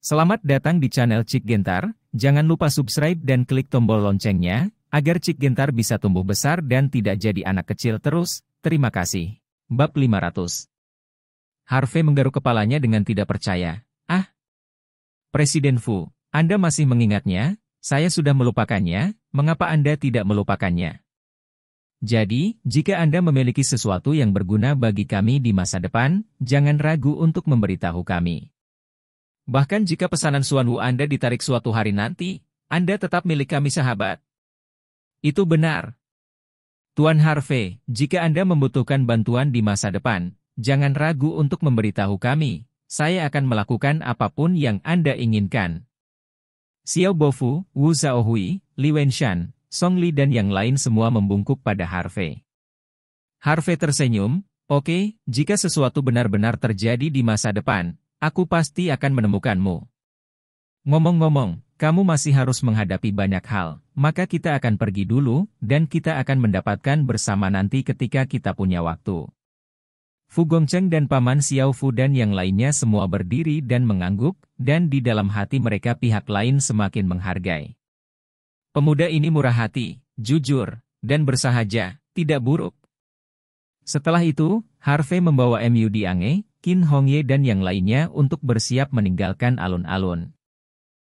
Selamat datang di channel Cik Gentar, jangan lupa subscribe dan klik tombol loncengnya, agar Cik Gentar bisa tumbuh besar dan tidak jadi anak kecil terus, terima kasih. Bab 500. Harvey menggaruk kepalanya dengan tidak percaya. Presiden Fu, Anda masih mengingatnya? Saya sudah melupakannya, mengapa Anda tidak melupakannya? Jadi, jika Anda memiliki sesuatu yang berguna bagi kami di masa depan, jangan ragu untuk memberitahu kami. Bahkan jika pesanan Suan Wu Anda ditarik suatu hari nanti, Anda tetap milik kami sahabat. Itu benar. Tuan Harvey, jika Anda membutuhkan bantuan di masa depan, jangan ragu untuk memberitahu kami. Saya akan melakukan apapun yang Anda inginkan. Xiao Bofu, Wu Xiaohui, Li Wenshan, Song Li dan yang lain semua membungkuk pada Harvey. Harvey tersenyum, oke, jika sesuatu benar-benar terjadi di masa depan, aku pasti akan menemukanmu. Ngomong-ngomong, kamu masih harus menghadapi banyak hal, maka kita akan pergi dulu, dan kita akan mendapatkan bersama nanti ketika kita punya waktu. Fu Gongcheng dan Paman Xiao Fu dan yang lainnya semua berdiri dan mengangguk, dan di dalam hati mereka pihak lain semakin menghargai. Pemuda ini murah hati, jujur, dan bersahaja, tidak buruk. Setelah itu, Harvey membawa Mu Diange, Qin Hongye dan yang lainnya untuk bersiap meninggalkan alun-alun.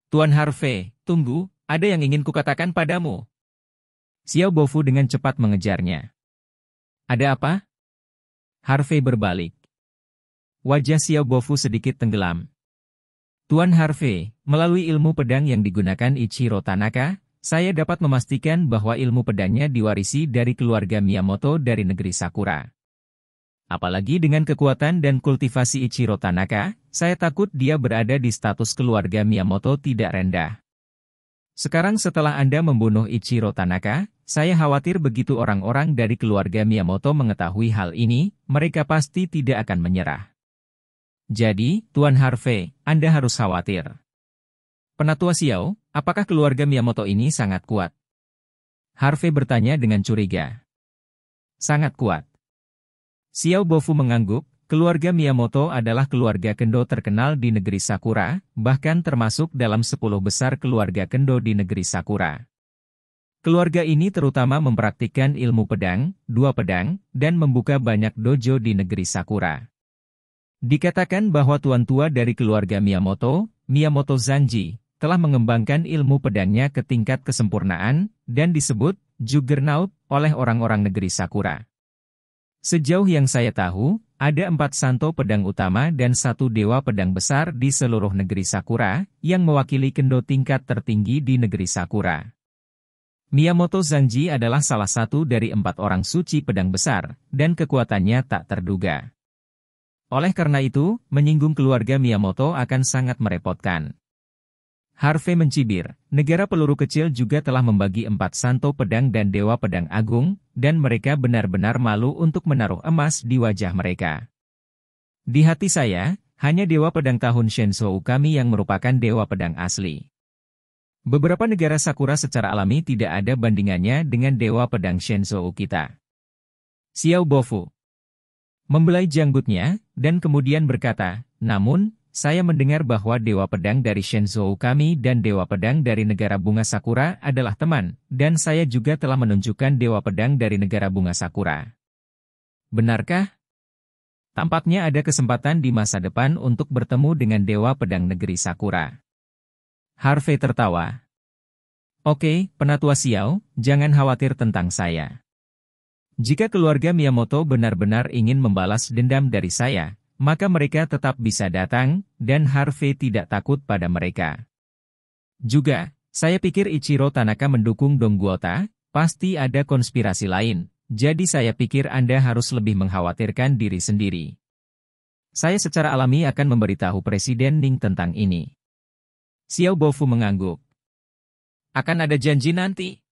Tuan Harvey, tunggu, ada yang ingin kukatakan padamu. Xiao Bofu dengan cepat mengejarnya. Ada apa? Harvey berbalik. Wajah Xiao Bofu sedikit tenggelam. Tuan Harvey, melalui ilmu pedang yang digunakan Ichiro Tanaka, saya dapat memastikan bahwa ilmu pedangnya diwarisi dari keluarga Miyamoto dari negeri Sakura. Apalagi dengan kekuatan dan kultivasi Ichiro Tanaka, saya takut dia berada di status keluarga Miyamoto tidak rendah. Sekarang setelah Anda membunuh Ichiro Tanaka, saya khawatir begitu orang-orang dari keluarga Miyamoto mengetahui hal ini, mereka pasti tidak akan menyerah. Jadi, Tuan Harvey, Anda harus khawatir. Penatua Xiao, apakah keluarga Miyamoto ini sangat kuat? Harvey bertanya dengan curiga. Sangat kuat. Xiao Bofu mengangguk, keluarga Miyamoto adalah keluarga kendo terkenal di negeri Sakura, bahkan termasuk dalam 10 besar keluarga kendo di negeri Sakura. Keluarga ini terutama mempraktikkan ilmu pedang, dua pedang, dan membuka banyak dojo di negeri Sakura. Dikatakan bahwa tuan tua dari keluarga Miyamoto, Miyamoto Zanji, telah mengembangkan ilmu pedangnya ke tingkat kesempurnaan, dan disebut Juggernaut oleh orang-orang negeri Sakura. Sejauh yang saya tahu, ada 4 santo pedang utama dan 1 dewa pedang besar di seluruh negeri Sakura, yang mewakili kendo tingkat tertinggi di negeri Sakura. Miyamoto Zanji adalah salah satu dari 4 orang suci pedang besar, dan kekuatannya tak terduga. Oleh karena itu, menyinggung keluarga Miyamoto akan sangat merepotkan. Harvey mencibir, negara peluru kecil juga telah membagi 4 santo pedang dan dewa pedang agung, dan mereka benar-benar malu untuk menaruh emas di wajah mereka. Di hati saya, hanya dewa pedang tahun Shenzhou kami yang merupakan dewa pedang asli. Beberapa negara Sakura secara alami tidak ada bandingannya dengan dewa pedang Shenzhou kita. Xiao Bofu membelai janggutnya, dan kemudian berkata, namun, saya mendengar bahwa dewa pedang dari Shenzhou kami dan dewa pedang dari negara bunga Sakura adalah teman, dan saya juga telah menunjukkan dewa pedang dari negara bunga Sakura. Benarkah? Tampaknya ada kesempatan di masa depan untuk bertemu dengan dewa pedang negeri Sakura. Harvey tertawa. Oke, Penatua Xiao, jangan khawatir tentang saya. Jika keluarga Miyamoto benar-benar ingin membalas dendam dari saya, maka mereka tetap bisa datang, dan Harvey tidak takut pada mereka. Juga, saya pikir Ichiro Tanaka mendukung Dong Guota, pasti ada konspirasi lain, jadi saya pikir Anda harus lebih mengkhawatirkan diri sendiri. Saya secara alami akan memberitahu Presiden Ning tentang ini. Xiao Bofu mengangguk. Akan ada janji nanti.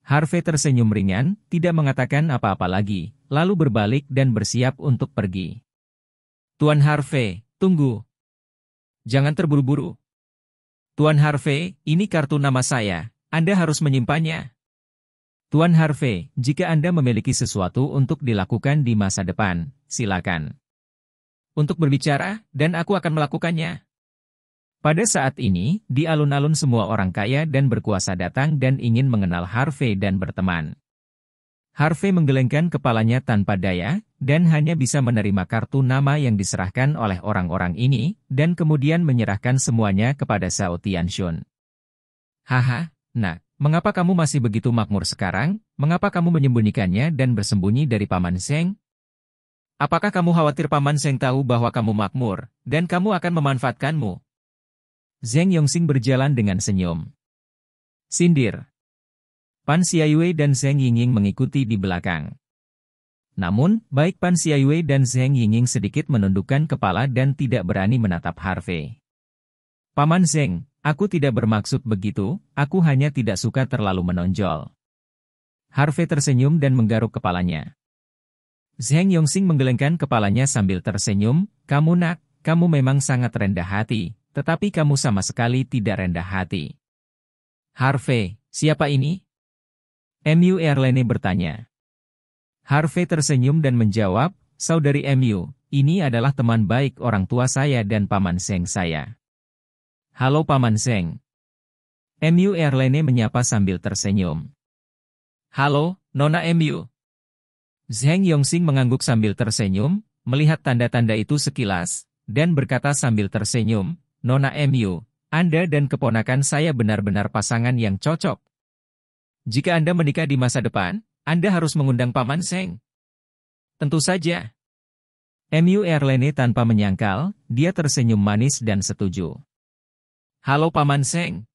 Harvey tersenyum ringan, tidak mengatakan apa-apa lagi, lalu berbalik dan bersiap untuk pergi. Tuan Harvey, tunggu. Jangan terburu-buru. Tuan Harvey, ini kartu nama saya, Anda harus menyimpannya. Tuan Harvey, jika Anda memiliki sesuatu untuk dilakukan di masa depan, silakan. Untuk berbicara, dan aku akan melakukannya. Pada saat ini, di alun-alun semua orang kaya dan berkuasa datang dan ingin mengenal Harvey dan berteman. Harvey menggelengkan kepalanya tanpa daya, dan hanya bisa menerima kartu nama yang diserahkan oleh orang-orang ini, dan kemudian menyerahkan semuanya kepada Zhao Tianxun. Haha, nak, mengapa kamu masih begitu makmur sekarang? Mengapa kamu menyembunyikannya dan bersembunyi dari Paman Zheng? Apakah kamu khawatir Paman Zheng tahu bahwa kamu makmur, dan kamu akan memanfaatkanmu? Zheng Yongxing berjalan dengan senyum. Sindir. Pan Xiaiyue dan Zheng Yingying mengikuti di belakang. Namun, baik Pan Xiaiyue dan Zheng Yingying sedikit menundukkan kepala dan tidak berani menatap Harvey. Paman Zheng, aku tidak bermaksud begitu, aku hanya tidak suka terlalu menonjol. Harvey tersenyum dan menggaruk kepalanya. Zheng Yongxing menggelengkan kepalanya sambil tersenyum, kamu nak, kamu memang sangat rendah hati. Tetapi kamu sama sekali tidak rendah hati. Harvey, siapa ini? MU Erlene bertanya. Harvey tersenyum dan menjawab, saudari MU, ini adalah teman baik orang tua saya dan Paman Zheng saya. Halo Paman Zheng. MU Erlene menyapa sambil tersenyum. Halo, Nona MU. Zheng Yongxing mengangguk sambil tersenyum, melihat tanda-tanda itu sekilas, dan berkata sambil tersenyum, Nona MU, Anda dan keponakan saya benar-benar pasangan yang cocok. Jika Anda menikah di masa depan, Anda harus mengundang Paman Zheng. Tentu saja. MU Erlene tanpa menyangkal, dia tersenyum manis dan setuju. Halo Paman Zheng.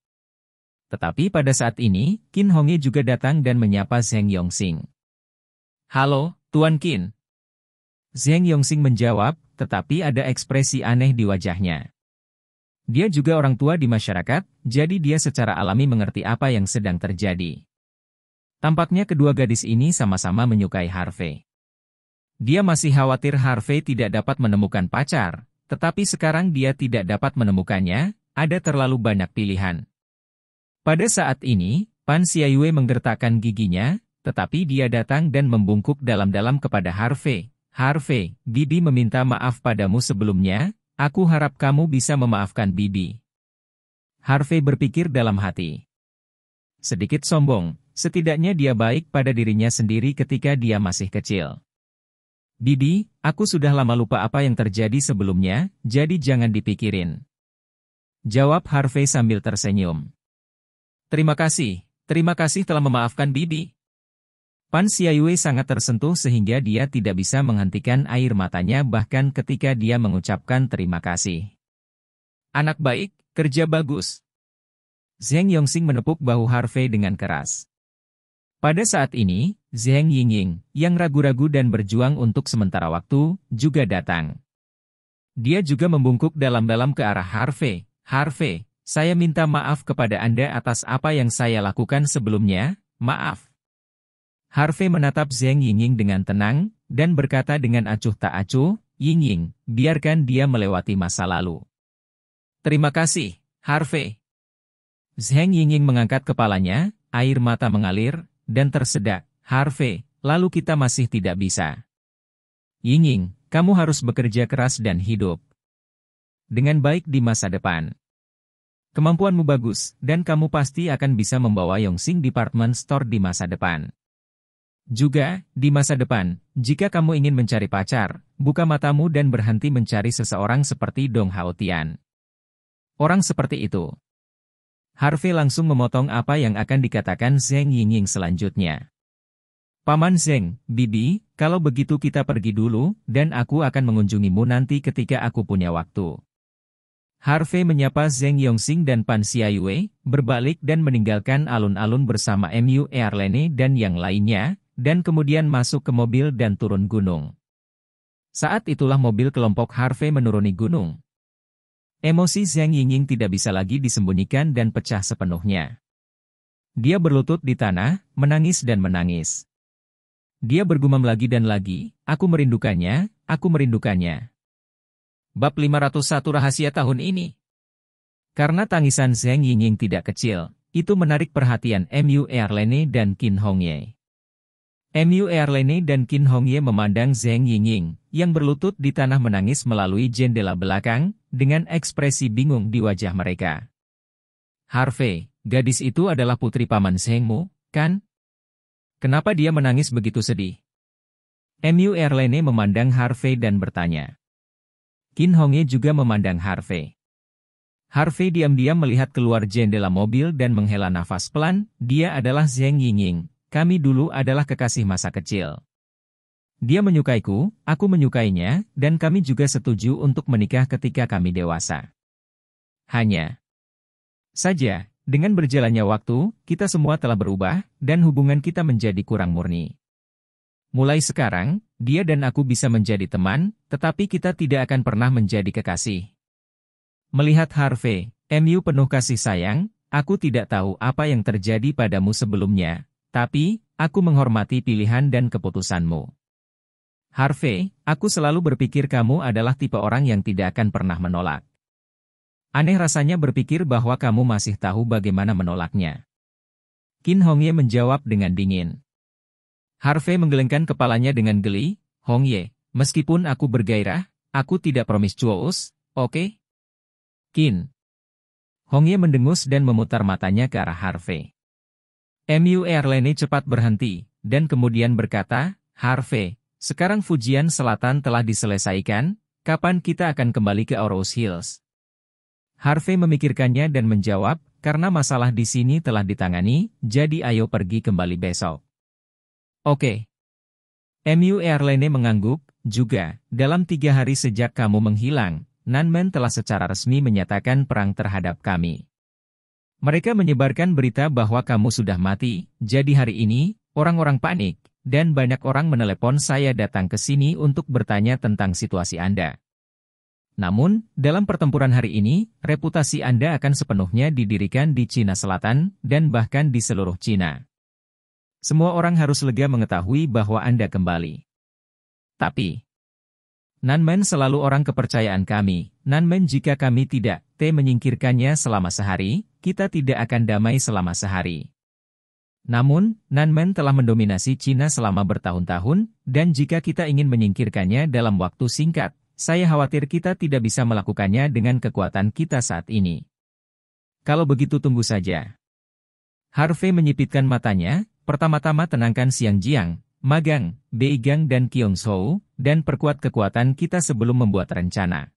Tetapi pada saat ini, Qin Hongye juga datang dan menyapa Zheng Yongxing. Halo, Tuan Qin. Zheng Yongxing menjawab, tetapi ada ekspresi aneh di wajahnya. Dia juga orang tua di masyarakat, jadi dia secara alami mengerti apa yang sedang terjadi. Tampaknya kedua gadis ini sama-sama menyukai Harvey. Dia masih khawatir Harvey tidak dapat menemukan pacar, tetapi sekarang dia tidak dapat menemukannya, ada terlalu banyak pilihan. Pada saat ini, Pan Xiaiyue menggertakkan giginya, tetapi dia datang dan membungkuk dalam-dalam kepada Harvey. Harvey, Bibi meminta maaf padamu sebelumnya. Aku harap kamu bisa memaafkan Bibi. Harvey berpikir dalam hati. Sedikit sombong, setidaknya dia baik pada dirinya sendiri ketika dia masih kecil. Bibi, aku sudah lama lupa apa yang terjadi sebelumnya, jadi jangan dipikirin. Jawab Harvey sambil tersenyum. Terima kasih telah memaafkan Bibi. Pan Xiaiyue sangat tersentuh sehingga dia tidak bisa menghentikan air matanya bahkan ketika dia mengucapkan terima kasih. Anak baik, kerja bagus. Zheng Yongxing menepuk bahu Harvey dengan keras. Pada saat ini, Zheng Yingying, yang ragu-ragu dan berjuang untuk sementara waktu, juga datang. Dia juga membungkuk dalam-dalam ke arah Harvey. Harvey, saya minta maaf kepada Anda atas apa yang saya lakukan sebelumnya, maaf. Harvey menatap Zheng Yingying dengan tenang, dan berkata dengan acuh tak acuh, Yingying, biarkan dia melewati masa lalu. Terima kasih, Harvey. Zheng Yingying mengangkat kepalanya, air mata mengalir, dan tersedak, Harvey, lalu kita masih tidak bisa. Yingying, kamu harus bekerja keras dan hidup dengan baik di masa depan. Kemampuanmu bagus, dan kamu pasti akan bisa membawa Yongxing Department Store di masa depan. Juga, di masa depan, jika kamu ingin mencari pacar, buka matamu dan berhenti mencari seseorang seperti Dong Haotian. Orang seperti itu. Harvey langsung memotong apa yang akan dikatakan Zheng Yingying selanjutnya. Paman Zheng, Bibi, kalau begitu kita pergi dulu, dan aku akan mengunjungimu nanti ketika aku punya waktu. Harvey menyapa Zheng Yongxing dan Pan Xiaiyue, berbalik dan meninggalkan alun-alun bersama MU Erlene dan yang lainnya, dan kemudian masuk ke mobil dan turun gunung. Saat itulah mobil kelompok Harvey menuruni gunung. Emosi Zheng Yingying tidak bisa lagi disembunyikan dan pecah sepenuhnya. Dia berlutut di tanah, menangis dan menangis. Dia bergumam lagi dan lagi, aku merindukannya, aku merindukannya. Bab 501 Rahasia Tahun Ini. Karena tangisan Zheng Yingying tidak kecil, itu menarik perhatian MU Erlene dan Qin Hongye. MU Erlene dan Qin Hongye memandang Zheng Yingying, yang berlutut di tanah menangis melalui jendela belakang, dengan ekspresi bingung di wajah mereka. Harvey, gadis itu adalah putri paman Zhengmu, kan? Kenapa dia menangis begitu sedih? Mu Erlene memandang Harvey dan bertanya. Qin Hongye juga memandang Harvey. Harvey diam-diam melihat keluar jendela mobil dan menghela nafas pelan. Dia adalah Zheng Yingying. Kami dulu adalah kekasih masa kecil. Dia menyukaiku, aku menyukainya, dan kami juga setuju untuk menikah ketika kami dewasa. Hanya saja, dengan berjalannya waktu, kita semua telah berubah, dan hubungan kita menjadi kurang murni. Mulai sekarang, dia dan aku bisa menjadi teman, tetapi kita tidak akan pernah menjadi kekasih. Melihat Harvey, Mu penuh kasih sayang, aku tidak tahu apa yang terjadi padamu sebelumnya. Tapi, aku menghormati pilihan dan keputusanmu. Harvey, aku selalu berpikir kamu adalah tipe orang yang tidak akan pernah menolak. Aneh rasanya berpikir bahwa kamu masih tahu bagaimana menolaknya. Qin Hongye menjawab dengan dingin. Harvey menggelengkan kepalanya dengan geli. Hongye, meskipun aku bergairah, aku tidak promiscuous, oke? Qin Hongye mendengus dan memutar matanya ke arah Harvey. Mu Erlene cepat berhenti, dan kemudian berkata, Harvey, sekarang Fujian Selatan telah diselesaikan, kapan kita akan kembali ke Aurous Hills? Harvey memikirkannya dan menjawab, karena masalah di sini telah ditangani, jadi ayo pergi kembali besok. Oke. Mu Erlene mengangguk, juga, dalam 3 hari sejak kamu menghilang, Nanmen telah secara resmi menyatakan perang terhadap kami. Mereka menyebarkan berita bahwa kamu sudah mati, jadi hari ini, orang-orang panik, dan banyak orang menelepon saya datang ke sini untuk bertanya tentang situasi Anda. Namun, dalam pertempuran hari ini, reputasi Anda akan sepenuhnya didirikan di Cina Selatan, dan bahkan di seluruh Cina. Semua orang harus lega mengetahui bahwa Anda kembali. Tapi, Nanmen selalu orang kepercayaan kami, Nanmen jika kami tidak menyingkirkannya selama sehari, kita tidak akan damai selama sehari. Namun, Nanmen telah mendominasi Cina selama bertahun-tahun, dan jika kita ingin menyingkirkannya dalam waktu singkat, saya khawatir kita tidak bisa melakukannya dengan kekuatan kita saat ini. Kalau begitu tunggu saja. Harvey menyipitkan matanya, pertama-tama tenangkan Xiang Jiang, Magang, Beigang dan Kyongshou, dan perkuat kekuatan kita sebelum membuat rencana.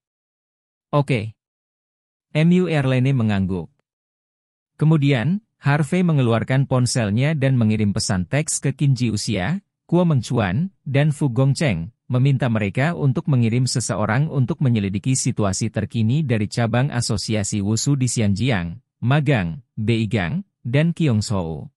Oke. Mu Erlene mengangguk. Kemudian, Harvey mengeluarkan ponselnya dan mengirim pesan teks ke Qin Jiuxia, Kuo Mengchuan, dan Fu Gongcheng, meminta mereka untuk mengirim seseorang untuk menyelidiki situasi terkini dari cabang asosiasi Wushu di Xianjiang, Magang, Beigang, dan Kyongshou.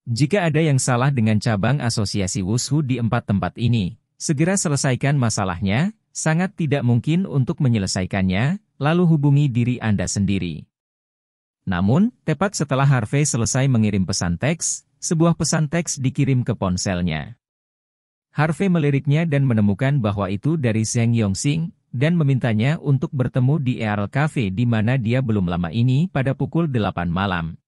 Jika ada yang salah dengan cabang asosiasi Wushu di 4 tempat ini, segera selesaikan masalahnya, sangat tidak mungkin untuk menyelesaikannya, lalu hubungi diri Anda sendiri. Namun, tepat setelah Harvey selesai mengirim pesan teks, sebuah pesan teks dikirim ke ponselnya. Harvey meliriknya dan menemukan bahwa itu dari Zheng Yongxing, dan memintanya untuk bertemu di Earl Cafe di mana dia belum lama ini pada pukul 8 malam.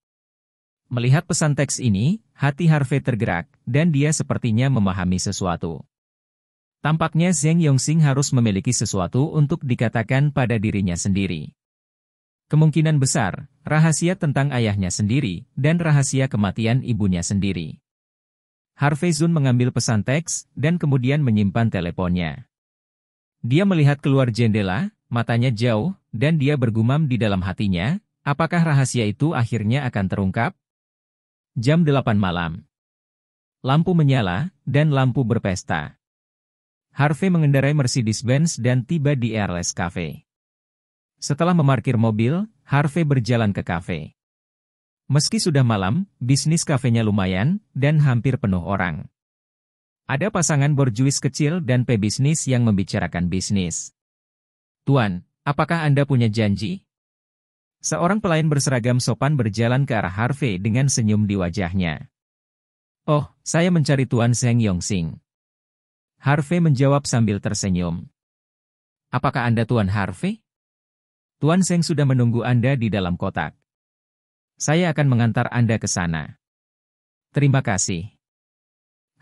Melihat pesan teks ini, hati Harvey tergerak, dan dia sepertinya memahami sesuatu. Tampaknya Zheng Yongxing harus memiliki sesuatu untuk dikatakan pada dirinya sendiri. Kemungkinan besar, rahasia tentang ayahnya sendiri, dan rahasia kematian ibunya sendiri. Harvey Zun mengambil pesan teks, dan kemudian menyimpan teleponnya. Dia melihat keluar jendela, matanya jauh, dan dia bergumam di dalam hatinya, apakah rahasia itu akhirnya akan terungkap? Jam 8 malam. Lampu menyala, dan lampu berpesta. Harvey mengendarai Mercedes-Benz dan tiba di Earl's Cafe. Setelah memarkir mobil, Harvey berjalan ke kafe. Meski sudah malam, bisnis kafenya lumayan, dan hampir penuh orang. Ada pasangan borjuis kecil dan pebisnis yang membicarakan bisnis. Tuan, apakah Anda punya janji? Seorang pelayan berseragam sopan berjalan ke arah Harvey dengan senyum di wajahnya. Oh, saya mencari Tuan Zheng Yongxing. Harvey menjawab sambil tersenyum. Apakah Anda Tuan Harvey? Tuan Zheng sudah menunggu Anda di dalam kotak. Saya akan mengantar Anda ke sana. Terima kasih.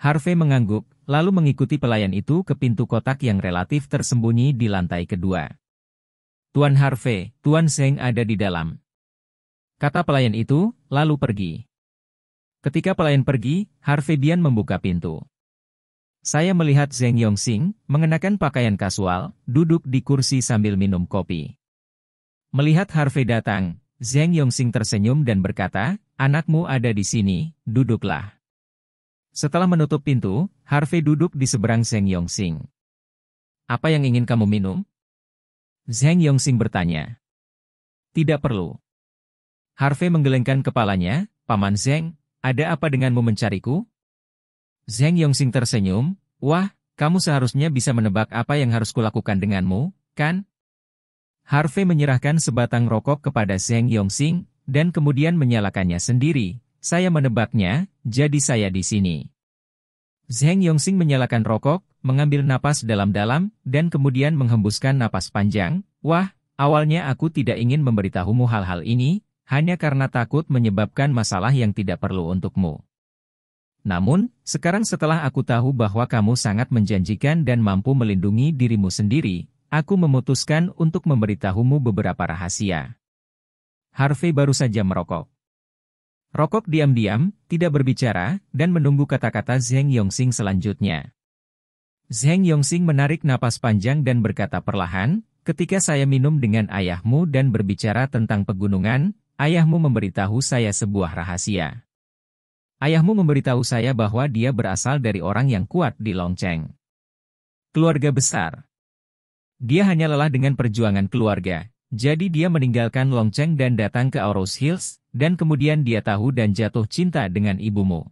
Harvey mengangguk, lalu mengikuti pelayan itu ke pintu kotak yang relatif tersembunyi di lantai kedua. Tuan Harvey, Tuan Zheng ada di dalam. Kata pelayan itu, lalu pergi. Ketika pelayan pergi, Harvey Bian membuka pintu. Saya melihat Zheng Yongxing, mengenakan pakaian kasual, duduk di kursi sambil minum kopi. Melihat Harvey datang, Zheng Yongxing tersenyum dan berkata, "Anakmu ada di sini, duduklah." Setelah menutup pintu, Harvey duduk di seberang Zheng Yongxing. "Apa yang ingin kamu minum?" Zheng Yongxing bertanya. "Tidak perlu." Harvey menggelengkan kepalanya, "Paman Zheng, ada apa denganmu mencariku?" Zheng Yongxing tersenyum, "Wah, kamu seharusnya bisa menebak apa yang harus kulakukan denganmu, kan?" Harvey menyerahkan sebatang rokok kepada Zheng Yongxing, dan kemudian menyalakannya sendiri. "Saya menebaknya, jadi saya di sini." Zheng Yongxing menyalakan rokok, mengambil napas dalam-dalam, dan kemudian menghembuskan napas panjang. "Wah, awalnya aku tidak ingin memberitahumu hal-hal ini, hanya karena takut menyebabkan masalah yang tidak perlu untukmu. Namun, sekarang setelah aku tahu bahwa kamu sangat menjanjikan dan mampu melindungi dirimu sendiri, aku memutuskan untuk memberitahumu beberapa rahasia." Harvey baru saja merokok. Rokok diam-diam, tidak berbicara, dan menunggu kata-kata Zheng Yongxing selanjutnya. Zheng Yongxing menarik napas panjang dan berkata perlahan, "Ketika saya minum dengan ayahmu dan berbicara tentang pegunungan, ayahmu memberitahu saya sebuah rahasia. Ayahmu memberitahu saya bahwa dia berasal dari orang yang kuat di Longcheng. Keluarga besar. Dia hanya lelah dengan perjuangan keluarga, jadi dia meninggalkan Longcheng dan datang ke Aurous Hills, dan kemudian dia tahu dan jatuh cinta dengan ibumu."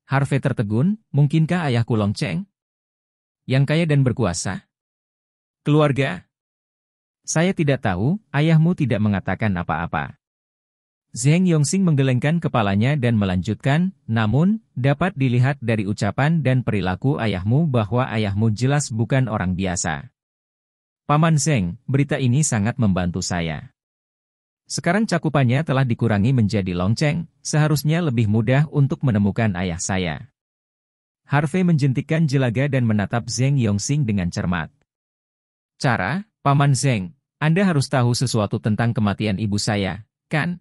Harvey tertegun, "Mungkinkah ayahku Longcheng? Yang kaya dan berkuasa? Keluarga? Saya tidak tahu, ayahmu tidak mengatakan apa-apa." Zheng Yongxing menggelengkan kepalanya dan melanjutkan, "Namun, dapat dilihat dari ucapan dan perilaku ayahmu bahwa ayahmu jelas bukan orang biasa. Paman Zheng, berita ini sangat membantu saya. Sekarang cakupannya telah dikurangi menjadi Longcheng, seharusnya lebih mudah untuk menemukan ayah saya." Harvey menjentikkan jelaga dan menatap Zheng Yongxing dengan cermat. "Cara, Paman Zheng, Anda harus tahu sesuatu tentang kematian ibu saya, kan?"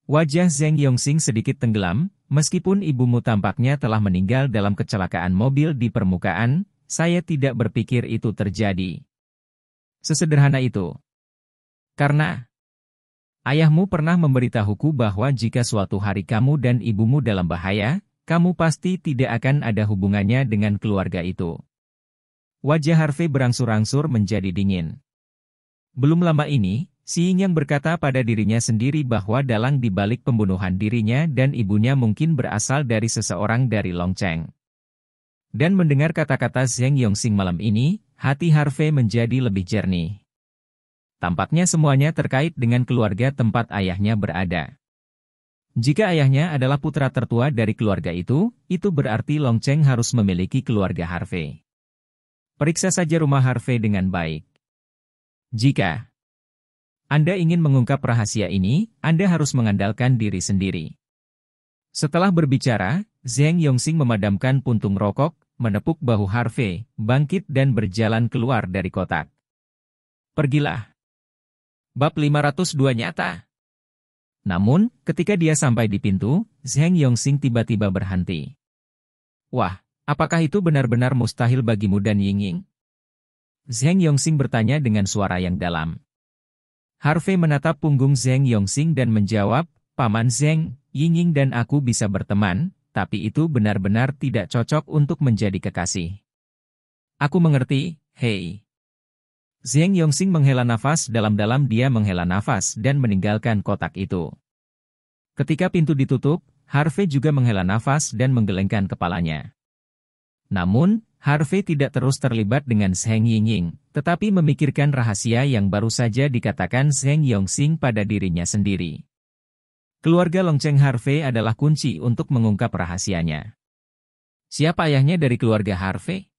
Wajah Zheng Yongxing sedikit tenggelam, "Meskipun ibumu tampaknya telah meninggal dalam kecelakaan mobil di permukaan, saya tidak berpikir itu terjadi. Sesederhana itu. Karena ayahmu pernah memberitahuku bahwa jika suatu hari kamu dan ibumu dalam bahaya, kamu pasti tidak akan ada hubungannya dengan keluarga itu." Wajah Harvey berangsur-angsur menjadi dingin. Belum lama ini, Si Yingyang berkata pada dirinya sendiri bahwa dalang di balik pembunuhan dirinya dan ibunya mungkin berasal dari seseorang dari Longcheng. Dan mendengar kata-kata Zheng Yongxing malam ini, hati Harvey menjadi lebih jernih. Tampaknya semuanya terkait dengan keluarga tempat ayahnya berada. Jika ayahnya adalah putra tertua dari keluarga itu berarti Longcheng harus memiliki keluarga Harvey. Periksa saja rumah Harvey dengan baik. Jika Anda ingin mengungkap rahasia ini, Anda harus mengandalkan diri sendiri. Setelah berbicara, Zheng Yongxing memadamkan puntung rokok, menepuk bahu Harvey, bangkit dan berjalan keluar dari kotak. "Pergilah." Bab 502 nyata. Namun, ketika dia sampai di pintu, Zheng Yongxing tiba-tiba berhenti. "Wah, apakah itu benar-benar mustahil bagimu dan Yingying?" Zheng Yongxing bertanya dengan suara yang dalam. Harvey menatap punggung Zheng Yongxing dan menjawab, "Paman Zheng, Yingying dan aku bisa berteman, tapi itu benar-benar tidak cocok untuk menjadi kekasih." "Aku mengerti, hei." Zheng Yongxing menghela nafas dalam-dalam, dia menghela nafas dan meninggalkan kotak itu. Ketika pintu ditutup, Harvey juga menghela nafas dan menggelengkan kepalanya. Namun, Harvey tidak terus terlibat dengan Zheng Yingying, tetapi memikirkan rahasia yang baru saja dikatakan Zheng Yongxing pada dirinya sendiri. Keluarga Longcheng Harvey adalah kunci untuk mengungkap rahasianya. Siapa ayahnya dari keluarga Harvey?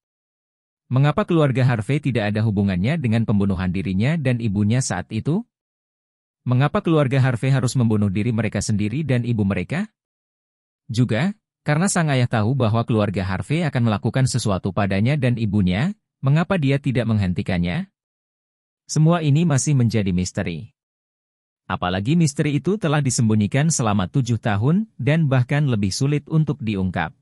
Mengapa keluarga Harvey tidak ada hubungannya dengan pembunuhan dirinya dan ibunya saat itu? Mengapa keluarga Harvey harus membunuh diri mereka sendiri dan ibu mereka? Juga, karena sang ayah tahu bahwa keluarga Harvey akan melakukan sesuatu padanya dan ibunya, mengapa dia tidak menghentikannya? Semua ini masih menjadi misteri. Apalagi misteri itu telah disembunyikan selama 7 tahun dan bahkan lebih sulit untuk diungkap.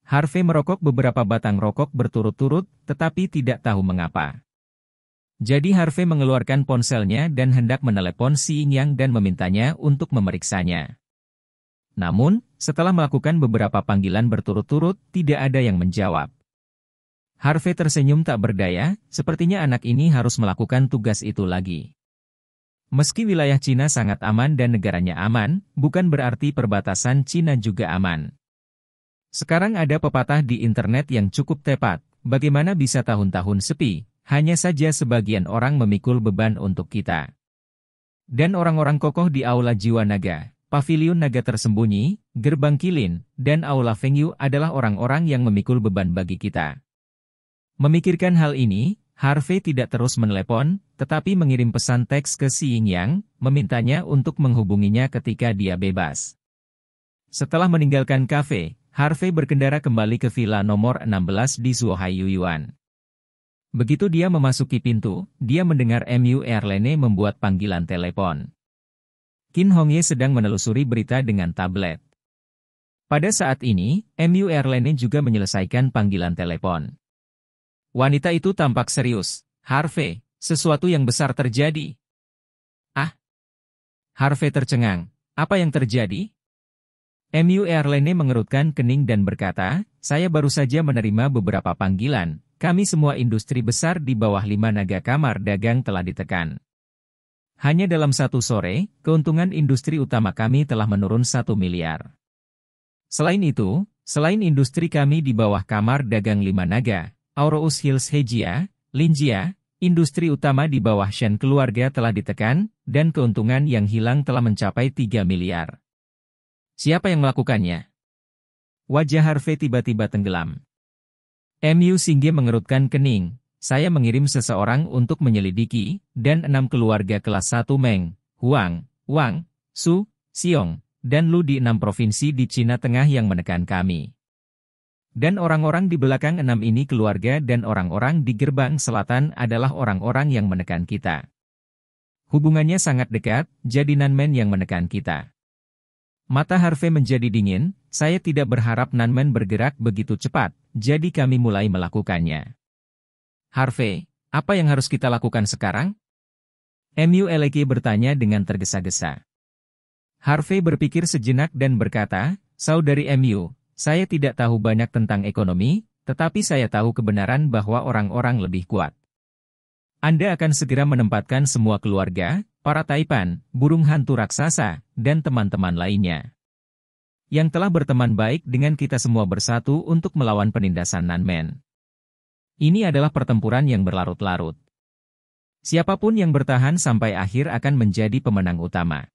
Harvey merokok beberapa batang rokok berturut-turut, tetapi tidak tahu mengapa. Jadi Harvey mengeluarkan ponselnya dan hendak menelepon si Yang dan memintanya untuk memeriksanya. Namun, setelah melakukan beberapa panggilan berturut-turut, tidak ada yang menjawab. Harvey tersenyum tak berdaya, sepertinya anak ini harus melakukan tugas itu lagi. Meski wilayah Cina sangat aman dan negaranya aman, bukan berarti perbatasan Cina juga aman. Sekarang ada pepatah di internet yang cukup tepat, bagaimana bisa tahun-tahun sepi, hanya saja sebagian orang memikul beban untuk kita. Dan orang-orang kokoh di Aula Jiwa Naga, Paviliun Naga Tersembunyi, Gerbang Kilin, dan Aula Fengyu adalah orang-orang yang memikul beban bagi kita. Memikirkan hal ini, Harvey tidak terus menelepon, tetapi mengirim pesan teks ke si Yang, memintanya untuk menghubunginya ketika dia bebas. Setelah meninggalkan kafe, Harvey berkendara kembali ke villa nomor 16 di Zhuohaiyuan. Begitu dia memasuki pintu, dia mendengar Mu Erlene membuat panggilan telepon. Qin Hongye sedang menelusuri berita dengan tablet. Pada saat ini, Mu Erlene juga menyelesaikan panggilan telepon. Wanita itu tampak serius. Harvey, sesuatu yang besar terjadi. Ah? Harvey tercengang. Apa yang terjadi? Mu Erlene mengerutkan kening dan berkata, saya baru saja menerima beberapa panggilan. Kami semua industri besar di bawah 5 naga kamar dagang telah ditekan. Hanya dalam satu sore, keuntungan industri utama kami telah menurun 1 miliar. Selain itu, selain industri kami di bawah kamar dagang 5 naga, Aurous Hills Hejia, Linjia, industri utama di bawah Shen keluarga telah ditekan, dan keuntungan yang hilang telah mencapai 3 miliar. Siapa yang melakukannya? Wajah Harvey tiba-tiba tenggelam. Mu Singge mengerutkan kening. Saya mengirim seseorang untuk menyelidiki, dan 6 keluarga kelas 1 Meng, Huang, Wang, Su, Xiong, dan Lu di 6 provinsi di Cina Tengah yang menekan kami. Dan orang-orang di belakang 6 ini keluarga dan orang-orang di gerbang selatan adalah orang-orang yang menekan kita. Hubungannya sangat dekat, jadi Nanmen yang menekan kita. Mata Harvey menjadi dingin, saya tidak berharap Nanmen bergerak begitu cepat, jadi kami mulai melakukannya. Harvey, apa yang harus kita lakukan sekarang? Mu Eleki bertanya dengan tergesa-gesa. Harvey berpikir sejenak dan berkata, Saudari Mu, saya tidak tahu banyak tentang ekonomi, tetapi saya tahu kebenaran bahwa orang-orang lebih kuat. Anda akan segera menempatkan semua keluarga, para taipan, burung hantu raksasa, dan teman-teman lainnya yang telah berteman baik dengan kita semua bersatu untuk melawan penindasan Nanmen. Ini adalah pertempuran yang berlarut-larut. Siapapun yang bertahan sampai akhir akan menjadi pemenang utama.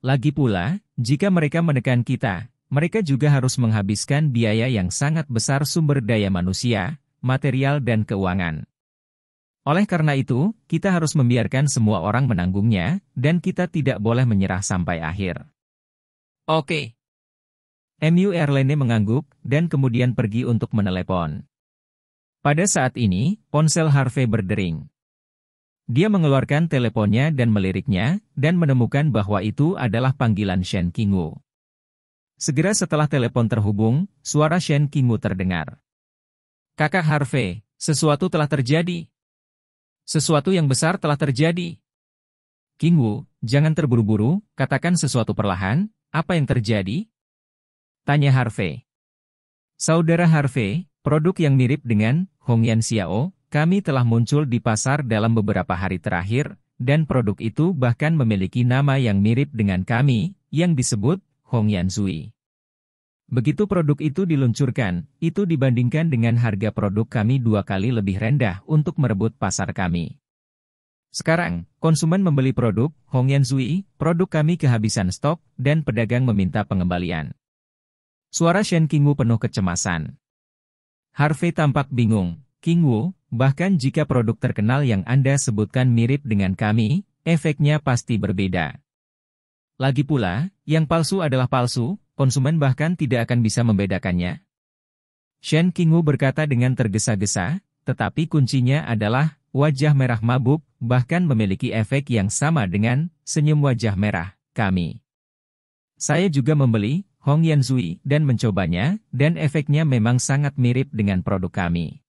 Lagi pula, jika mereka menekan kita, mereka juga harus menghabiskan biaya yang sangat besar sumber daya manusia, material dan keuangan. Oleh karena itu, kita harus membiarkan semua orang menanggungnya, dan kita tidak boleh menyerah sampai akhir. Oke. Mu Erlene mengangguk, dan kemudian pergi untuk menelepon. Pada saat ini, ponsel Harvey berdering. Dia mengeluarkan teleponnya dan meliriknya, dan menemukan bahwa itu adalah panggilan Shen Qingwu. Segera setelah telepon terhubung, suara Shen Qingwu terdengar. Kakak Harvey, sesuatu telah terjadi. Sesuatu yang besar telah terjadi. Qingwu, jangan terburu-buru, katakan sesuatu perlahan, apa yang terjadi? Tanya Harvey. Saudara Harvey, produk yang mirip dengan Hongyan Xiao, kami telah muncul di pasar dalam beberapa hari terakhir, dan produk itu bahkan memiliki nama yang mirip dengan kami, yang disebut Hongyan Zui. Begitu produk itu diluncurkan, itu dibandingkan dengan harga produk kami 2 kali lebih rendah untuk merebut pasar kami. Sekarang, konsumen membeli produk Hongyan Zui, produk kami kehabisan stok, dan pedagang meminta pengembalian. Suara Shen Qingwu penuh kecemasan. Harvey tampak bingung. Qingwu, bahkan jika produk terkenal yang Anda sebutkan mirip dengan kami, efeknya pasti berbeda. Lagi pula, yang palsu adalah palsu, konsumen bahkan tidak akan bisa membedakannya. Shen Qingwu berkata dengan tergesa-gesa, tetapi kuncinya adalah, wajah merah mabuk, bahkan memiliki efek yang sama dengan senyum wajah merah kami. Saya juga membeli Hong Yan Zui dan mencobanya, dan efeknya memang sangat mirip dengan produk kami.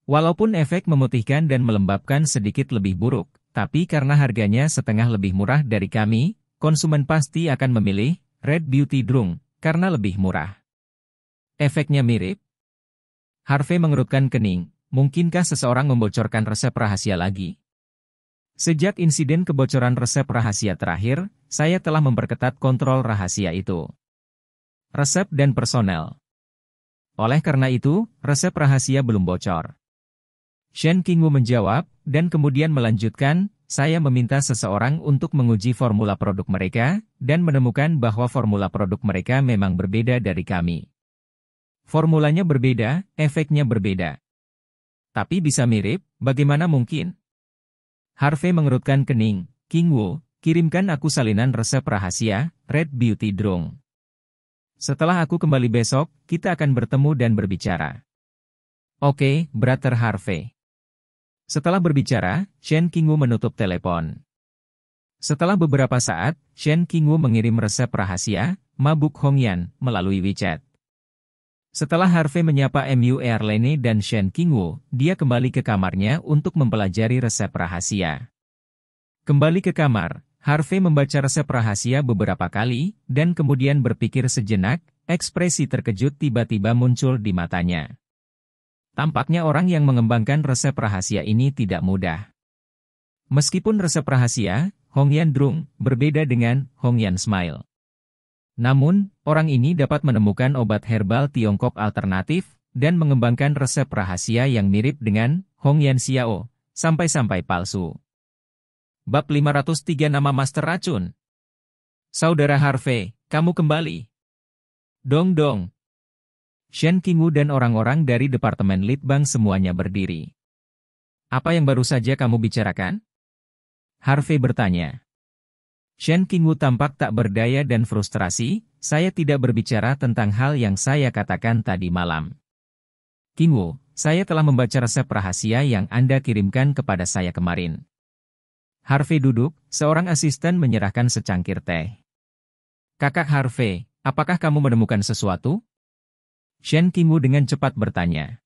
Walaupun efek memutihkan dan melembabkan sedikit lebih buruk, tapi karena harganya setengah lebih murah dari kami, konsumen pasti akan memilih Red Beauty Drung karena lebih murah. Efeknya mirip? Harvey mengerutkan kening. Mungkinkah seseorang membocorkan resep rahasia lagi? Sejak insiden kebocoran resep rahasia terakhir, saya telah memperketat kontrol rahasia itu. Resep dan personel. Oleh karena itu, resep rahasia belum bocor. Shen Qingwu menjawab, dan kemudian melanjutkan, saya meminta seseorang untuk menguji formula produk mereka, dan menemukan bahwa formula produk mereka memang berbeda dari kami. Formulanya berbeda, efeknya berbeda. Tapi bisa mirip, bagaimana mungkin? Harvey mengerutkan kening. Qingwu, kirimkan aku salinan resep rahasia, Red Beauty Drung. Setelah aku kembali besok, kita akan bertemu dan berbicara. Oke, Brother Harvey. Setelah berbicara, Shen Qingwu menutup telepon. Setelah beberapa saat, Shen Qingwu mengirim resep rahasia, mabuk Hongyan, melalui WeChat. Setelah Harvey menyapa Mu Erlene dan Shen Qingwu, dia kembali ke kamarnya untuk mempelajari resep rahasia. Kembali ke kamar, Harvey membaca resep rahasia beberapa kali, dan kemudian berpikir sejenak, ekspresi terkejut tiba-tiba muncul di matanya. Tampaknya orang yang mengembangkan resep rahasia ini tidak mudah. Meskipun resep rahasia, Hongyan Drung, berbeda dengan Hongyan Smile. Namun, orang ini dapat menemukan obat herbal Tiongkok alternatif, dan mengembangkan resep rahasia yang mirip dengan Hongyan Xiao, sampai-sampai palsu. Bab 503 Nama Master Racun. Saudara Harvey, kamu kembali. Dong. Shen Qingwu dan orang-orang dari Departemen Litbang semuanya berdiri. Apa yang baru saja kamu bicarakan? Harvey bertanya. Shen Qingwu tampak tak berdaya dan frustrasi, saya tidak berbicara tentang hal yang saya katakan tadi malam. Qingwu, saya telah membaca resep rahasia yang Anda kirimkan kepada saya kemarin. Harvey duduk, seorang asisten menyerahkan secangkir teh. Kakak Harvey, apakah kamu menemukan sesuatu? Shen Qingwu dengan cepat bertanya.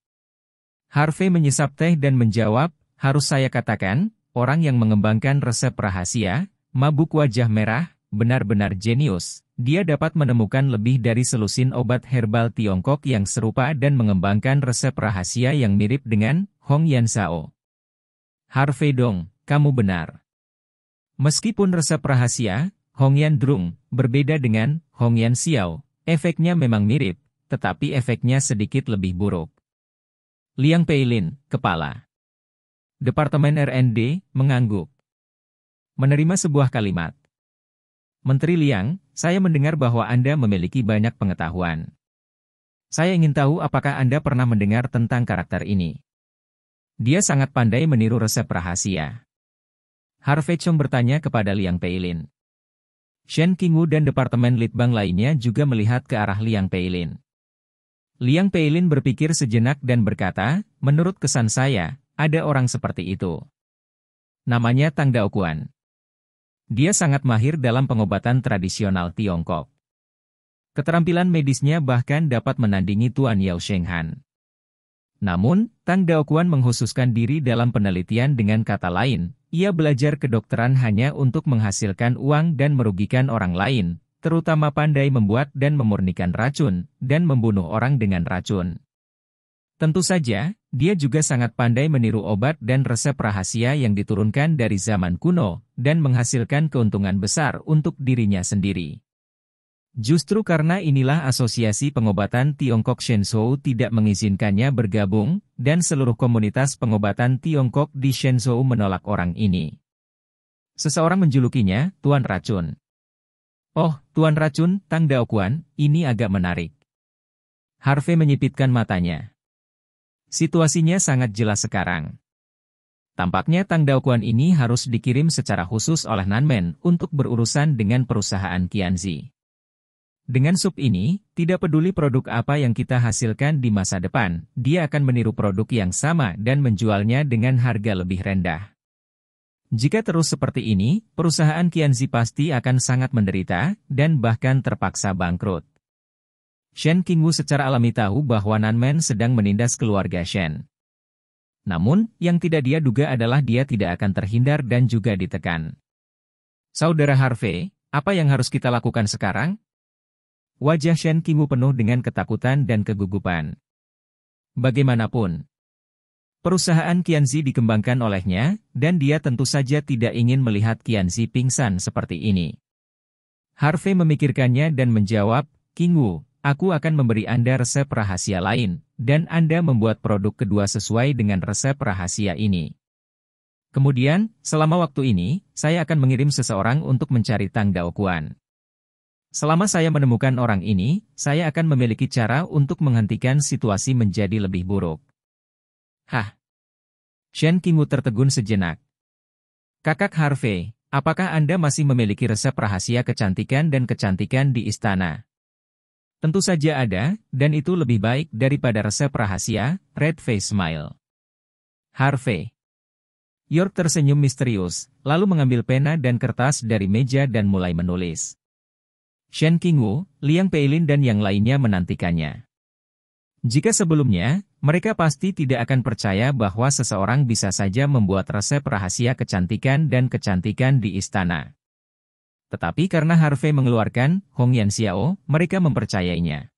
Harvey menyesap teh dan menjawab, harus saya katakan, orang yang mengembangkan resep rahasia, mabuk wajah merah, benar-benar jenius. Dia dapat menemukan lebih dari selusin obat herbal Tiongkok yang serupa dan mengembangkan resep rahasia yang mirip dengan Hongyan Xiao. Harvey Dong, kamu benar. Meskipun resep rahasia, Hongyan Drung, berbeda dengan Hongyan Xiao, efeknya memang mirip, tetapi efeknya sedikit lebih buruk. Liang Peilin, Kepala Departemen R&D, mengangguk. Menerima sebuah kalimat. Menteri Liang, saya mendengar bahwa Anda memiliki banyak pengetahuan. Saya ingin tahu apakah Anda pernah mendengar tentang karakter ini. Dia sangat pandai meniru resep rahasia. Harvey Chong bertanya kepada Liang Peilin. Shen Qingwu dan Departemen Litbang lainnya juga melihat ke arah Liang Peilin. Liang Peilin berpikir sejenak dan berkata, menurut kesan saya, ada orang seperti itu. Namanya Tang Daoquan. Dia sangat mahir dalam pengobatan tradisional Tiongkok. Keterampilan medisnya bahkan dapat menandingi Tuan Yao Shenghan. Namun, Tang Daoquan menghususkan diri dalam penelitian dengan kata lain, ia belajar kedokteran hanya untuk menghasilkan uang dan merugikan orang lain, terutama pandai membuat dan memurnikan racun, dan membunuh orang dengan racun. Tentu saja, dia juga sangat pandai meniru obat dan resep rahasia yang diturunkan dari zaman kuno, dan menghasilkan keuntungan besar untuk dirinya sendiri. Justru karena inilah Asosiasi Pengobatan Tiongkok Shenzhou tidak mengizinkannya bergabung, dan seluruh komunitas pengobatan Tiongkok di Shenzhou menolak orang ini. Seseorang menjulukinya, Tuan Racun. Oh, Tuan Racun, Tang Daoquan, ini agak menarik. Harvey menyipitkan matanya. Situasinya sangat jelas sekarang. Tampaknya Tang Daoquan ini harus dikirim secara khusus oleh Nanmen untuk berurusan dengan perusahaan Qianzi. Dengan sup ini, tidak peduli produk apa yang kita hasilkan di masa depan, dia akan meniru produk yang sama dan menjualnya dengan harga lebih rendah. Jika terus seperti ini, perusahaan Qianzi pasti akan sangat menderita, dan bahkan terpaksa bangkrut. Shen Qingwu secara alami tahu bahwa Nanmen sedang menindas keluarga Shen. Namun, yang tidak dia duga adalah dia tidak akan terhindar dan juga ditekan. Saudara Harvey, apa yang harus kita lakukan sekarang? Wajah Shen Qingwu penuh dengan ketakutan dan kegugupan. Bagaimanapun, perusahaan Qianzi dikembangkan olehnya, dan dia tentu saja tidak ingin melihat Qianzi pingsan seperti ini. Harvey memikirkannya dan menjawab, Qingwu, aku akan memberi Anda resep rahasia lain, dan Anda membuat produk kedua sesuai dengan resep rahasia ini. Kemudian, selama waktu ini, saya akan mengirim seseorang untuk mencari Tang Daoquan. Selama saya menemukan orang ini, saya akan memiliki cara untuk menghentikan situasi menjadi lebih buruk. Hah? Shen Qingwu tertegun sejenak. Kakak Harvey, apakah Anda masih memiliki resep rahasia kecantikan dan kecantikan di istana? Tentu saja ada, dan itu lebih baik daripada resep rahasia, Red Face Smile. Harvey. York tersenyum misterius, lalu mengambil pena dan kertas dari meja dan mulai menulis. Shen Qingwu, Liang Peilin dan yang lainnya menantikannya. Jika sebelumnya, mereka pasti tidak akan percaya bahwa seseorang bisa saja membuat resep rahasia kecantikan dan kecantikan di istana. Tetapi karena Harvey mengeluarkan Hong Yanxiao, mereka mempercayainya.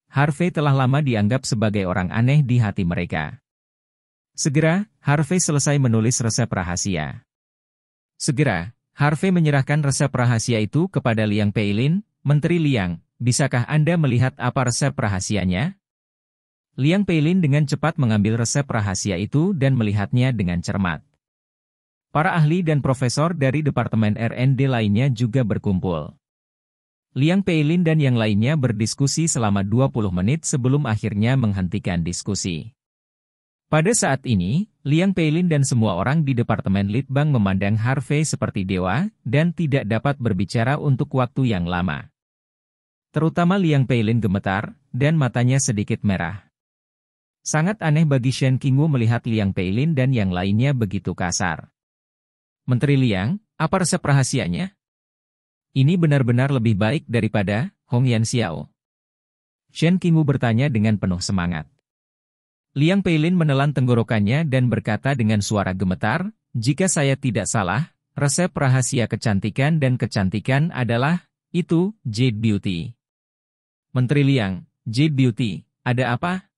Harvey telah lama dianggap sebagai orang aneh di hati mereka. Segera, Harvey selesai menulis resep rahasia. Segera, Harvey menyerahkan resep rahasia itu kepada Liang Peilin. Menteri Liang, bisakah Anda melihat apa resep rahasianya? Liang Peilin dengan cepat mengambil resep rahasia itu dan melihatnya dengan cermat. Para ahli dan profesor dari Departemen R&D lainnya juga berkumpul. Liang Peilin dan yang lainnya berdiskusi selama 20 menit sebelum akhirnya menghentikan diskusi. Pada saat ini, Liang Peilin dan semua orang di Departemen Litbang memandang Harvey seperti dewa, dan tidak dapat berbicara untuk waktu yang lama. Terutama Liang Peilin gemetar, dan matanya sedikit merah. Sangat aneh bagi Shen Qingwu melihat Liang Peilin dan yang lainnya begitu kasar. Menteri Liang, apa resep rahasianya? Ini benar-benar lebih baik daripada Hong Yanxiao. Shen Qingwu bertanya dengan penuh semangat. Liang Peilin menelan tenggorokannya dan berkata dengan suara gemetar, jika saya tidak salah, resep rahasia kecantikan dan kecantikan adalah, itu, Jade Beauty. Menteri Liang, Jade Beauty, ada apa?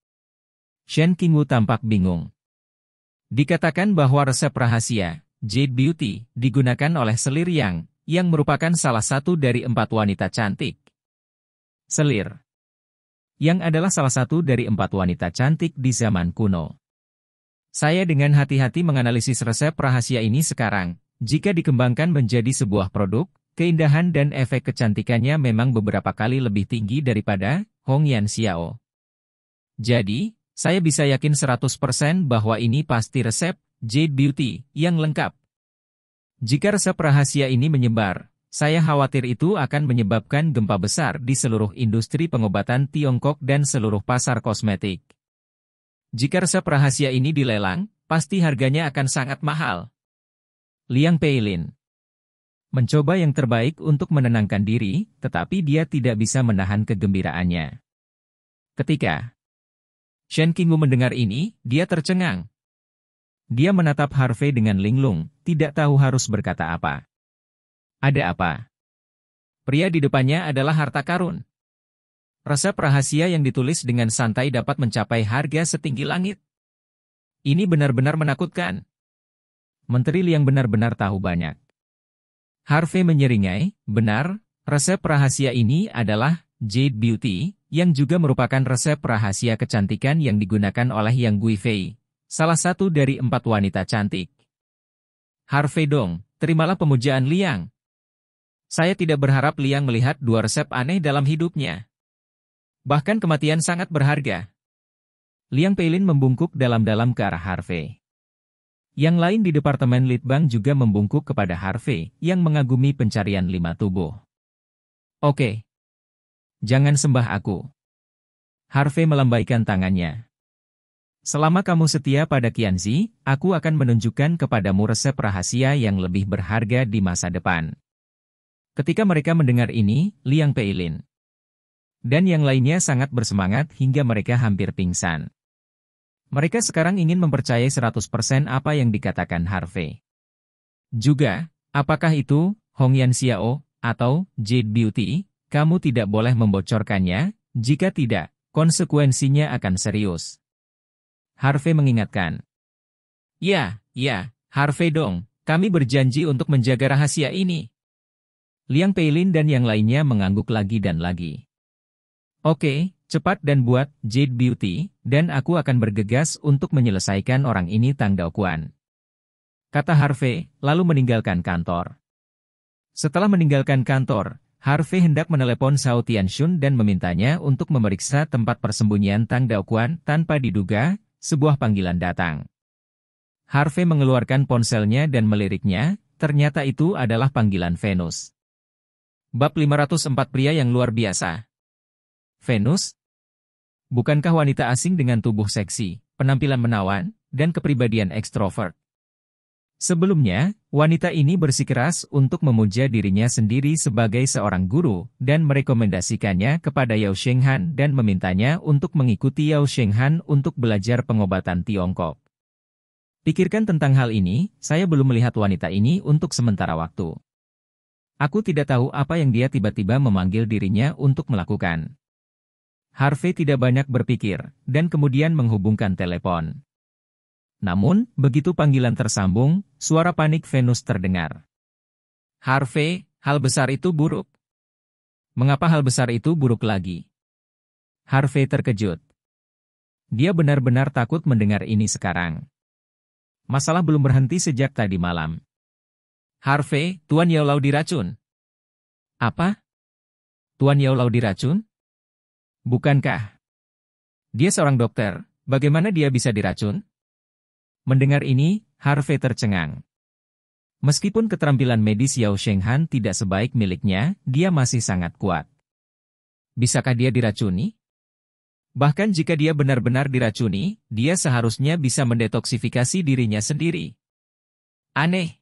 Shen Qingwu tampak bingung. Dikatakan bahwa resep rahasia, Jade Beauty, digunakan oleh Selir Yang merupakan salah satu dari 4 wanita cantik. Selir Yang adalah salah satu dari 4 wanita cantik di zaman kuno. Saya dengan hati-hati menganalisis resep rahasia ini sekarang. Jika dikembangkan menjadi sebuah produk, keindahan dan efek kecantikannya memang beberapa kali lebih tinggi daripada Hong Yanxiao. Jadi, saya bisa yakin 100% bahwa ini pasti resep Jade Beauty yang lengkap. Jika resep rahasia ini menyebar, saya khawatir itu akan menyebabkan gempa besar di seluruh industri pengobatan Tiongkok dan seluruh pasar kosmetik. Jika resep rahasia ini dilelang, pasti harganya akan sangat mahal. Liang Peilin mencoba yang terbaik untuk menenangkan diri, tetapi dia tidak bisa menahan kegembiraannya. Ketika Shen Qingwu mendengar ini, dia tercengang. Dia menatap Harvey dengan linglung, tidak tahu harus berkata apa. Ada apa? Pria di depannya adalah harta karun. Resep rahasia yang ditulis dengan santai dapat mencapai harga setinggi langit. Ini benar-benar menakutkan. Menteri Liang benar-benar tahu banyak. Harvey menyeringai, benar, resep rahasia ini adalah Jade Beauty, yang juga merupakan resep rahasia kecantikan yang digunakan oleh Yang Guifei, salah satu dari 4 wanita cantik. Harvey Dong, terimalah pemujaan Liang. Saya tidak berharap Liang melihat 2 resep aneh dalam hidupnya. Bahkan kematian sangat berharga. Liang Peilin membungkuk dalam-dalam ke arah Harvey. Yang lain di Departemen Litbang juga membungkuk kepada Harvey yang mengagumi pencarian 5 tubuh. Oke. Jangan sembah aku. Harvey melambaikan tangannya. Selama kamu setia pada Qianzi, aku akan menunjukkan kepadamu resep rahasia yang lebih berharga di masa depan. Ketika mereka mendengar ini, Liang Peilin dan yang lainnya sangat bersemangat hingga mereka hampir pingsan. Mereka sekarang ingin mempercayai 100% apa yang dikatakan Harvey. Juga, apakah itu, Hongyan Xiao, atau Jade Beauty, kamu tidak boleh membocorkannya, jika tidak, konsekuensinya akan serius. Harvey mengingatkan. Ya, Harvey dong, kami berjanji untuk menjaga rahasia ini. Liang Peilin dan yang lainnya mengangguk lagi dan lagi. Oke, cepat dan buat, Jade Beauty, dan aku akan bergegas untuk menyelesaikan orang ini Tang Daoquan. Kata Harvey, lalu meninggalkan kantor. Setelah meninggalkan kantor, Harvey hendak menelepon Zhao Tianxun dan memintanya untuk memeriksa tempat persembunyian Tang Daoquan tanpa diduga, sebuah panggilan datang. Harvey mengeluarkan ponselnya dan meliriknya, ternyata itu adalah panggilan Venus. Bab 504 Pria yang luar biasa. Venus? Bukankah wanita asing dengan tubuh seksi, penampilan menawan, dan kepribadian ekstrovert? Sebelumnya, wanita ini bersikeras untuk memuja dirinya sendiri sebagai seorang guru, dan merekomendasikannya kepada Yao Shenghan dan memintanya untuk mengikuti Yao Shenghan untuk belajar pengobatan Tiongkok. Pikirkan tentang hal ini, saya belum melihat wanita ini untuk sementara waktu. Aku tidak tahu apa yang dia tiba-tiba memanggil dirinya untuk melakukan. Harvey tidak banyak berpikir, dan kemudian menghubungkan telepon. Namun, begitu panggilan tersambung, suara panik Venus terdengar. Harvey, hal besar itu buruk. Mengapa hal besar itu buruk lagi? Harvey terkejut. Dia benar-benar takut mendengar ini sekarang. Masalah belum berhenti sejak tadi malam. Harvey, Tuan Yao Lao diracun. Apa? Tuan Yao Lao diracun? Bukankah? Dia seorang dokter, bagaimana dia bisa diracun? Mendengar ini, Harvey tercengang. Meskipun keterampilan medis Yao Shenghan tidak sebaik miliknya, dia masih sangat kuat. Bisakah dia diracuni? Bahkan jika dia benar-benar diracuni, dia seharusnya bisa mendetoksifikasi dirinya sendiri. Aneh.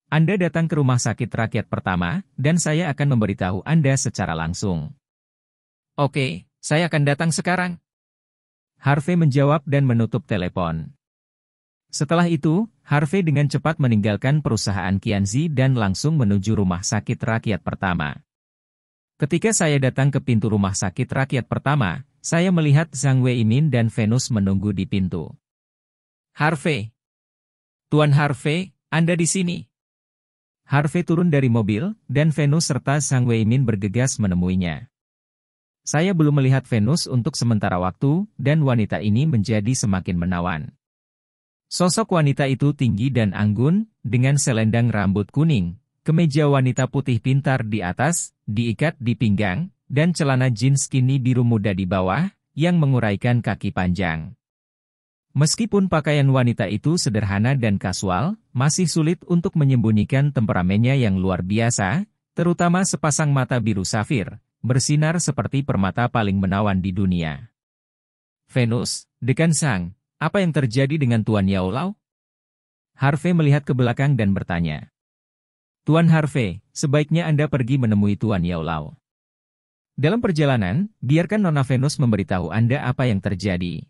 Anda datang ke rumah sakit rakyat pertama, dan saya akan memberitahu Anda secara langsung. Oke, saya akan datang sekarang. Harvey menjawab dan menutup telepon. Setelah itu, Harvey dengan cepat meninggalkan perusahaan Qianzi dan langsung menuju rumah sakit rakyat pertama. Ketika saya datang ke pintu rumah sakit rakyat pertama, saya melihat Zhang Weimin dan Venus menunggu di pintu. Harvey. Tuan Harvey, Anda di sini. Harvey turun dari mobil, dan Venus serta Zhang Weimin bergegas menemuinya. Saya belum melihat Venus untuk sementara waktu, dan wanita ini menjadi semakin menawan. Sosok wanita itu tinggi dan anggun, dengan selendang rambut kuning, kemeja wanita putih pintar di atas, diikat di pinggang, dan celana jeans skinny biru muda di bawah, yang menguraikan kaki panjang. Meskipun pakaian wanita itu sederhana dan kasual, masih sulit untuk menyembunyikan temperamennya yang luar biasa, terutama sepasang mata biru safir, bersinar seperti permata paling menawan di dunia. Venus, Dekan Sang, apa yang terjadi dengan Tuan Yao Lao? Harvey melihat ke belakang dan bertanya. Tuan Harvey, sebaiknya Anda pergi menemui Tuan Yao Lao. Dalam perjalanan, biarkan Nona Venus memberitahu Anda apa yang terjadi.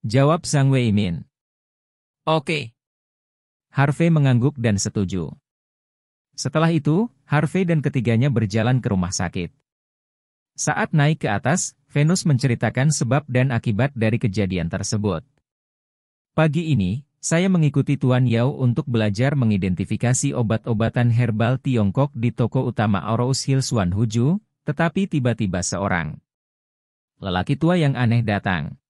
Jawab Zhang Weimin. Oke. Harvey mengangguk dan setuju. Setelah itu, Harvey dan ketiganya berjalan ke rumah sakit. Saat naik ke atas, Venus menceritakan sebab dan akibat dari kejadian tersebut. Pagi ini, saya mengikuti Tuan Yao untuk belajar mengidentifikasi obat-obatan herbal Tiongkok di toko utama Aurous Hill Suan Huju, tetapi tiba-tiba seorang lelaki tua yang aneh datang.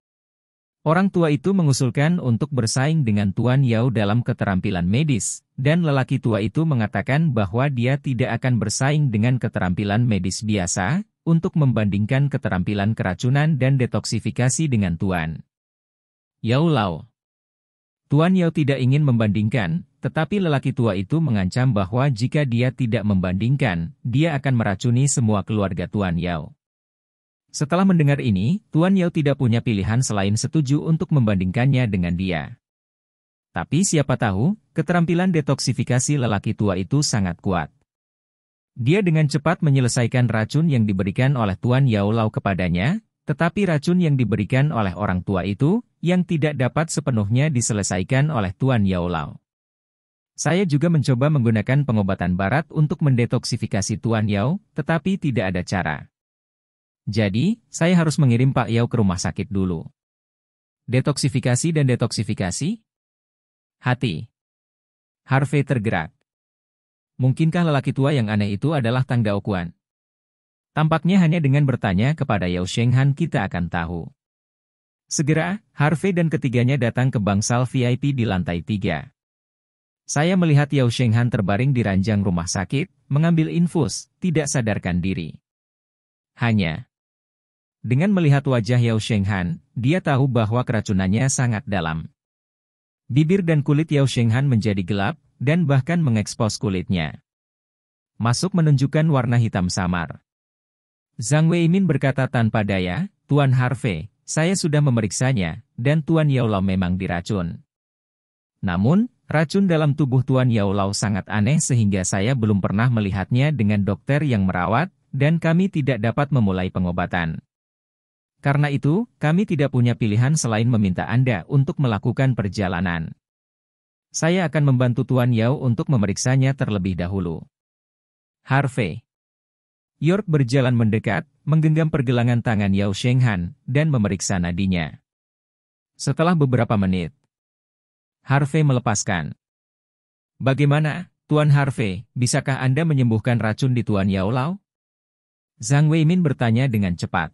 Orang tua itu mengusulkan untuk bersaing dengan Tuan Yao dalam keterampilan medis, dan lelaki tua itu mengatakan bahwa dia tidak akan bersaing dengan keterampilan medis biasa, untuk membandingkan keterampilan keracunan dan detoksifikasi dengan Tuan Yao Lao. Tuan Yao tidak ingin membandingkan, tetapi lelaki tua itu mengancam bahwa jika dia tidak membandingkan, dia akan meracuni semua keluarga Tuan Yao. Setelah mendengar ini, Tuan Yao tidak punya pilihan selain setuju untuk membandingkannya dengan dia. Tapi siapa tahu, keterampilan detoksifikasi lelaki tua itu sangat kuat. Dia dengan cepat menyelesaikan racun yang diberikan oleh Tuan Yao Lao kepadanya, tetapi racun yang diberikan oleh orang tua itu, yang tidak dapat sepenuhnya diselesaikan oleh Tuan Yao Lao. Saya juga mencoba menggunakan pengobatan barat untuk mendetoksifikasi Tuan Yao, tetapi tidak ada cara. Jadi, saya harus mengirim Pak Yao ke rumah sakit dulu. Detoksifikasi dan detoksifikasi? Hati. Harvey tergerak. Mungkinkah lelaki tua yang aneh itu adalah Tang Daoquan? Tampaknya hanya dengan bertanya kepada Yao Shenghan kita akan tahu. Segera, Harvey dan ketiganya datang ke bangsal VIP di lantai 3. Saya melihat Yao Shenghan terbaring di ranjang rumah sakit, mengambil infus, tidak sadarkan diri. Hanya dengan melihat wajah Yao Shenghan, dia tahu bahwa keracunannya sangat dalam. Bibir dan kulit Yao Shenghan menjadi gelap, dan bahkan mengekspos kulitnya. Masuk menunjukkan warna hitam samar. Zhang Weimin berkata tanpa daya, Tuan Harvey, saya sudah memeriksanya, dan Tuan Yao Lao memang diracun. Namun, racun dalam tubuh Tuan Yao Lao sangat aneh sehingga saya belum pernah melihatnya dengan dokter yang merawat, dan kami tidak dapat memulai pengobatan. Karena itu, kami tidak punya pilihan selain meminta Anda untuk melakukan perjalanan. Saya akan membantu Tuan Yao untuk memeriksanya terlebih dahulu. Harvey. York berjalan mendekat, menggenggam pergelangan tangan Yao Shenghan, dan memeriksa nadinya. Setelah beberapa menit, Harvey melepaskan. Bagaimana, Tuan Harvey, bisakah Anda menyembuhkan racun di Tuan Yao Lao? Zhang Weimin bertanya dengan cepat.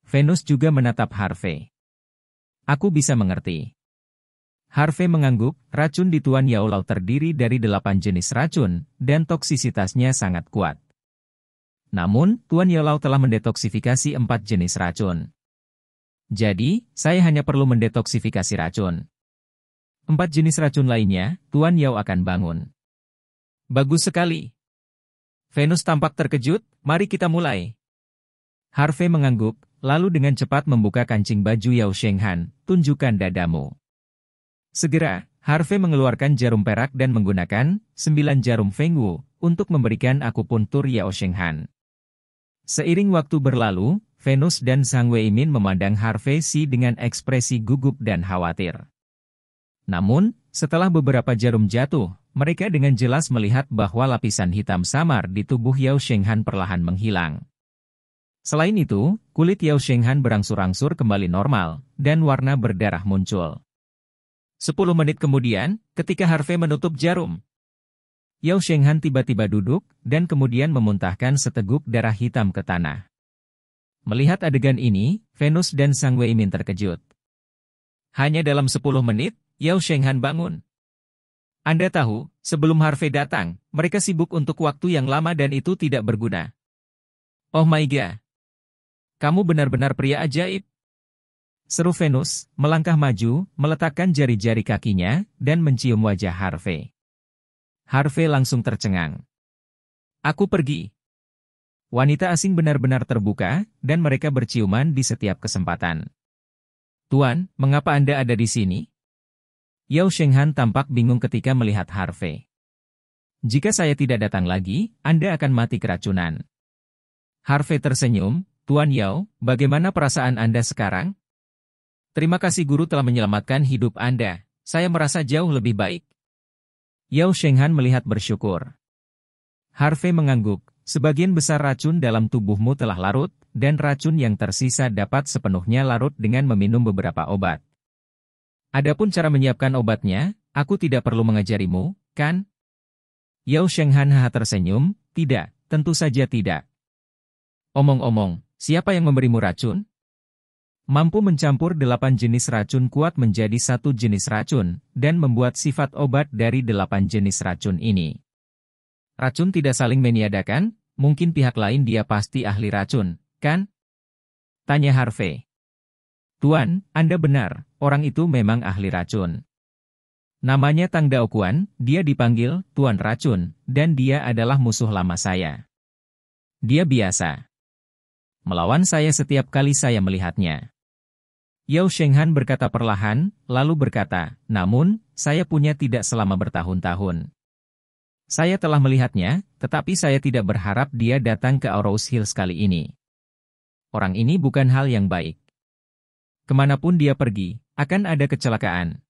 Venus juga menatap Harvey. Aku bisa mengerti. Harvey mengangguk, racun di Tuan Yao Lao terdiri dari 8 jenis racun, dan toksisitasnya sangat kuat. Namun, Tuan Yao Lao telah mendetoksifikasi 4 jenis racun. Jadi, saya hanya perlu mendetoksifikasi racun. 4 jenis racun lainnya, Tuan Yao akan bangun. Bagus sekali. Venus tampak terkejut, mari kita mulai. Harvey mengangguk, lalu dengan cepat membuka kancing baju Yao Shenghan, tunjukkan dadamu. Segera, Harvey mengeluarkan jarum perak dan menggunakan 9 jarum Feng Wu untuk memberikan akupuntur Yao Shenghan. Seiring waktu berlalu, Venus dan Zhang Weimin memandang Harvey dengan ekspresi gugup dan khawatir. Namun, setelah beberapa jarum jatuh, mereka dengan jelas melihat bahwa lapisan hitam samar di tubuh Yao Shenghan perlahan menghilang. Selain itu, kulit Yao Shenghan berangsur-angsur kembali normal, dan warna berdarah muncul. 10 menit kemudian, ketika Harvey menutup jarum, Yao Shenghan tiba-tiba duduk, dan kemudian memuntahkan seteguk darah hitam ke tanah. Melihat adegan ini, Venus dan Zhang Weimin terkejut. Hanya dalam 10 menit, Yao Shenghan bangun. Anda tahu, sebelum Harvey datang, mereka sibuk untuk waktu yang lama dan itu tidak berguna. Oh my god. Kamu benar-benar pria ajaib. Seru Venus, melangkah maju, meletakkan jari-jari kakinya, dan mencium wajah Harvey. Harvey langsung tercengang. Aku pergi. Wanita asing benar-benar terbuka, dan mereka berciuman di setiap kesempatan. Tuan, mengapa Anda ada di sini? Yao Shenghan tampak bingung ketika melihat Harvey. Jika saya tidak datang lagi, Anda akan mati keracunan. Harvey tersenyum, Tuan Yao, bagaimana perasaan Anda sekarang? Terima kasih guru telah menyelamatkan hidup Anda. Saya merasa jauh lebih baik. Yao Shenghan melihat bersyukur. Harvey mengangguk, sebagian besar racun dalam tubuhmu telah larut, dan racun yang tersisa dapat sepenuhnya larut dengan meminum beberapa obat. Adapun cara menyiapkan obatnya, aku tidak perlu mengajarimu, kan? Yao Shenghan tersenyum, tidak, tentu saja tidak. Omong-omong, siapa yang memberimu racun? Mampu mencampur 8 jenis racun kuat menjadi 1 jenis racun, dan membuat sifat obat dari 8 jenis racun ini. Racun tidak saling meniadakan, mungkin pihak lain dia pasti ahli racun, kan? Tanya Harvey. Tuan, Anda benar, orang itu memang ahli racun. Namanya Tang Daokuan, dia dipanggil Tuan Racun, dan dia adalah musuh lama saya. Dia biasa melawan saya setiap kali saya melihatnya. Yao Shenghan berkata perlahan, lalu berkata, namun, saya punya tidak selama bertahun-tahun. Saya telah melihatnya, tetapi saya tidak berharap dia datang ke Aurous Hills kali ini. Orang ini bukan hal yang baik. Kemanapun dia pergi, akan ada kecelakaan.